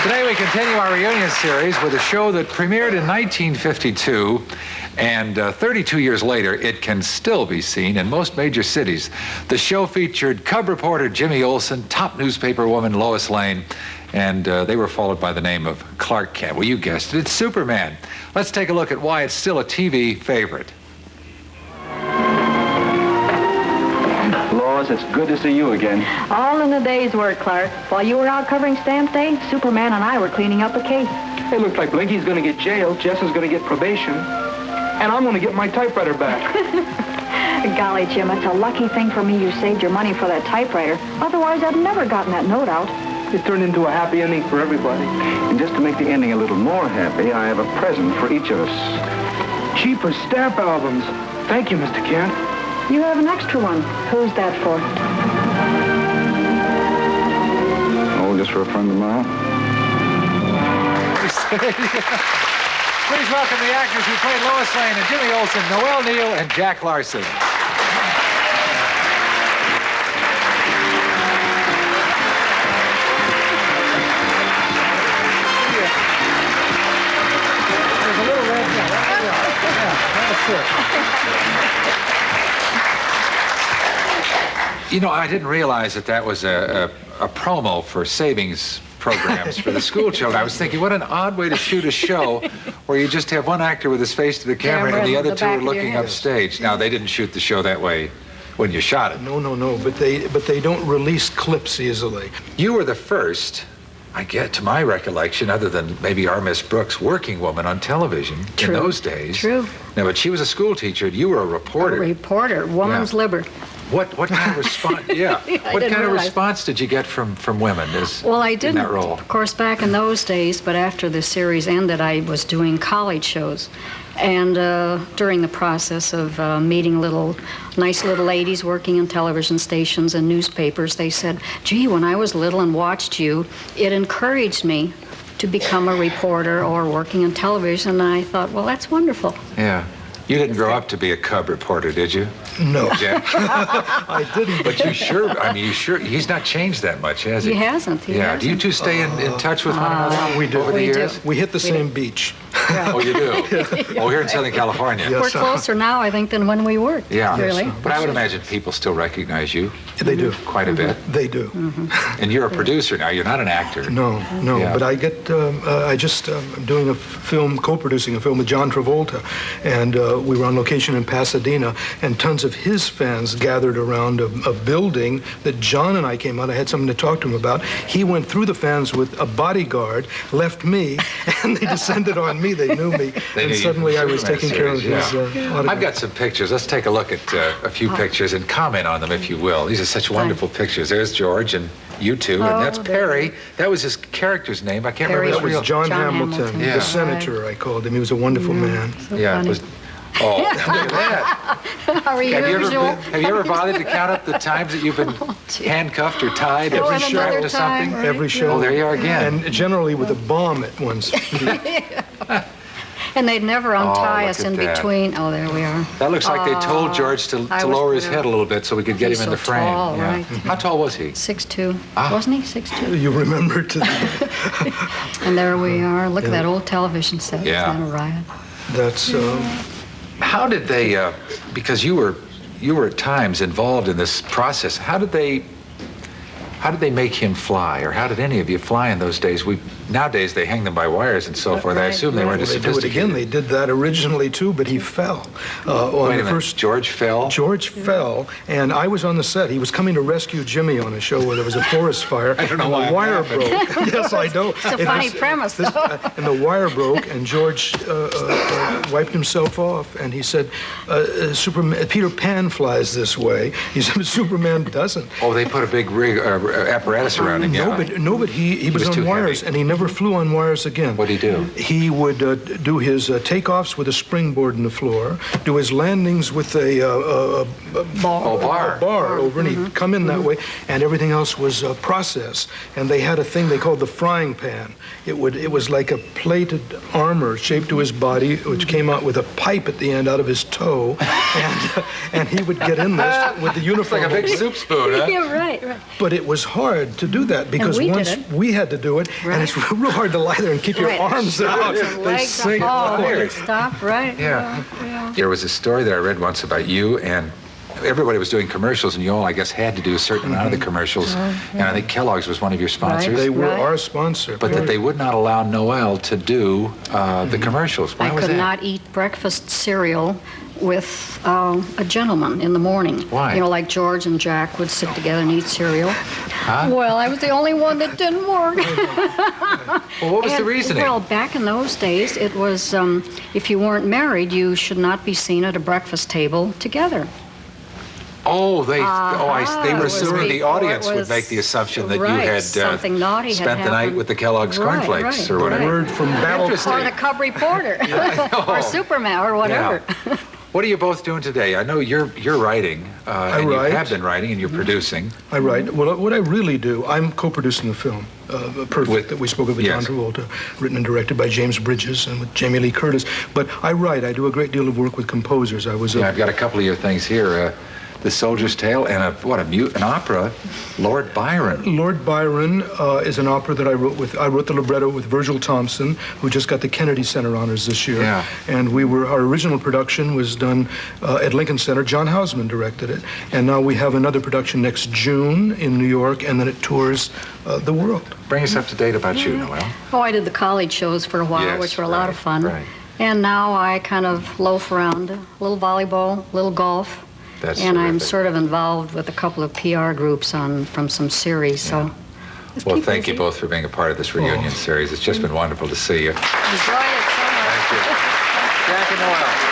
Today we continue our reunion series with a show that premiered in 1952, and 32 years later, it can still be seen in most major cities. The show featured cub reporter Jimmy Olsen, top newspaper woman Lois Lane, and they were followed by the name of Clark Kent. Well, you guessed it, it's Superman. Let's take a look at why it's still a TV favorite. Lois, it's good to see you again. All in the day's work, Clark. While you were out covering stamp day, Superman and I were cleaning up a case. It looks like Blinky's going to get jailed, Jess is going to get probation, and I'm going to get my typewriter back. Golly, Jim, it's a lucky thing for me you saved your money for that typewriter. Otherwise, I'd never gotten that note out. It turned into a happy ending for everybody. And just to make the ending a little more happy, I have a present for each of us. Cheaper stamp albums. Thank you, Mr. Kent. You have an extra one. Who's that for? Oh, just for a friend of mine. Please welcome the actors who played Lois Lane and Jimmy Olsen, Noel Neal and Jack Larson. There's a little red. Yeah, that's it. You know, I didn't realize that was a promo for savings programs for the school children. I was thinking, what an odd way to shoot a show where you just have one actor with his face to the camera and the other two are looking upstage. Now, they didn't shoot the show that way when you shot it. No. But they don't release clips easily. You were the first, I get to my recollection, other than maybe our Miss Brooks, working woman on television in those days. True. No, but she was a school teacher and you were a reporter. A reporter, woman's liber. What kind of response? Yeah. What kind of response did you get from women? Well, I didn't, in that role? Of course, back in those days. But after the series ended, I was doing college shows, and during the process of meeting nice little ladies working in television stations and newspapers, they said, "Gee, when I was little and watched you, it encouraged me to become a reporter or working in television." And I thought, well, that's wonderful. Yeah. You didn't grow up to be a cub reporter, did you? No. Jack? I didn't. But he's not changed that much, has he? He hasn't. He hasn't. Do you two stay in touch with one another we do. over the years? We hit the same beach. Yeah. Oh, you do? Oh, here in Southern California. Yes. We're closer now, I think, than when we worked. Yeah. Really. But I would imagine people still recognize you. They do. Quite a bit. They do. Mm-hmm. And you're a producer now. You're not an actor. No. Yeah. But I get, I'm doing a film, co-producing a film with John Travolta. And we were on location in Pasadena, and tons of his fans gathered around a building that John and I came out. I had something to talk to him about. He went through the fans with a bodyguard, left me, and they descended on me. They knew me. And suddenly I was taking care of his autograph. I've got some pictures. Let's take a look at a few pictures and comment on them, if you will. These are such wonderful pictures. There's George and you two, and that's Perry. That was his character's name. I can't remember his real name. John Hamilton, Yeah. the senator, I called him. He was a wonderful man. So Yeah, it funny. was. Oh, look at that. Our usual. Have you ever bothered to count up the times that you've been handcuffed or tied or and strapped another to something? time, right? Every show. Oh, there you are again. And generally with a bomb at one's feet. And they'd never untie look us at in that. between. Oh, there we are. That looks like they told George to I was lower his there. head a little bit so we could get He's him in the so frame. tall, Yeah. right. How tall was he? 6'2". Ah. Wasn't he? 6'2". You remember to And there we are. Look at that old television set. Yeah. Isn't that a riot? That's How did they? Because you were at times involved in this process. How did they make him fly, or how did any of you fly in those days? Nowadays they hang them by wires and so forth. I assume they weren't as they do it sophisticated. again. They did that originally too, but he fell. Wait a minute. George fell. George fell, and I was on the set. He was coming to rescue Jimmy on a show where there was a forest fire. I don't know and why the wire happened. broke. Yes, I know. It's a funny premise, though. And the wire broke, and George wiped himself off, and he said, Peter Pan flies this way. He said, Superman doesn't. Oh, they put a big rig apparatus around him. No, but he was too on wires, heavy. and he never flew on wires again. What'd he do? He would do his takeoffs with a springboard in the floor, do his landings with a bar over, and he'd come in that way, and everything else was processed. And they had a thing they called the frying pan. It was like a plated armor shaped to his body, which came out with a pipe at the end out of his toe, and he would get in this with the uniform. It's like a big soup spoon, huh? Yeah, right. But it was hard to do that because we once did it. we had to do it, and it's real hard to lie there and keep your Right. arms out. Arms and They legs sink up. Oh, when forward. it stopped, right? Yeah. Yeah. There was a story that I read once about you, and everybody was doing commercials, and you all, I guess, had to do a certain amount of the commercials. And I think Kellogg's was one of your sponsors. They were Right. our sponsor. But that they would not allow Noel to do the commercials. Why I was could that? not eat breakfast cereal with a gentleman in the morning. Why? You know, like George and Jack would sit together and eat cereal. Huh? Well, I was the only one that didn't work. Well, what was the And, reasoning? Well, back in those days, it was if you weren't married, you should not be seen at a breakfast table together. Oh, they It were was assuming the before audience it would was- make the assumption that you right, had something naughty had spent the night happened. with the Kellogg's Right, cornflakes right, or whatever. Word from Battle Interesting. Or the Cub Reporter, or Superman, or whatever. Yeah. What are you both doing today? I know you're writing, and write. you have been writing, and you're producing. I write. Well, what I really do, I'm co-producing the film, Perfect, With- that we spoke of with yes. John Travolta, written and directed by James Bridges and with Jamie Lee Curtis. But I write. I do a great deal of work with composers. I was Yeah, I've got a couple of your things here. The Soldier's Tale and an opera, Lord Byron. Lord Byron is an opera that I wrote the libretto with Virgil Thompson, who just got the Kennedy Center honors this year. Yeah. And our original production was done at Lincoln Center. John Houseman directed it. And now we have another production next June in New York, and then it tours the world. Bring us up to date about you, Noel. Oh, I did the college shows for a while, Yes, which were a lot of right, fun. right. And now I kind of loaf around, a little volleyball, a little golf. That's and I'm terrific. sort of involved with a couple of PR groups from some series. So, let's Well, keep thank you busy. both for being a part of this reunion series. It's just been wonderful to see you. Enjoyed it so much. Thank you. Jack and Noel.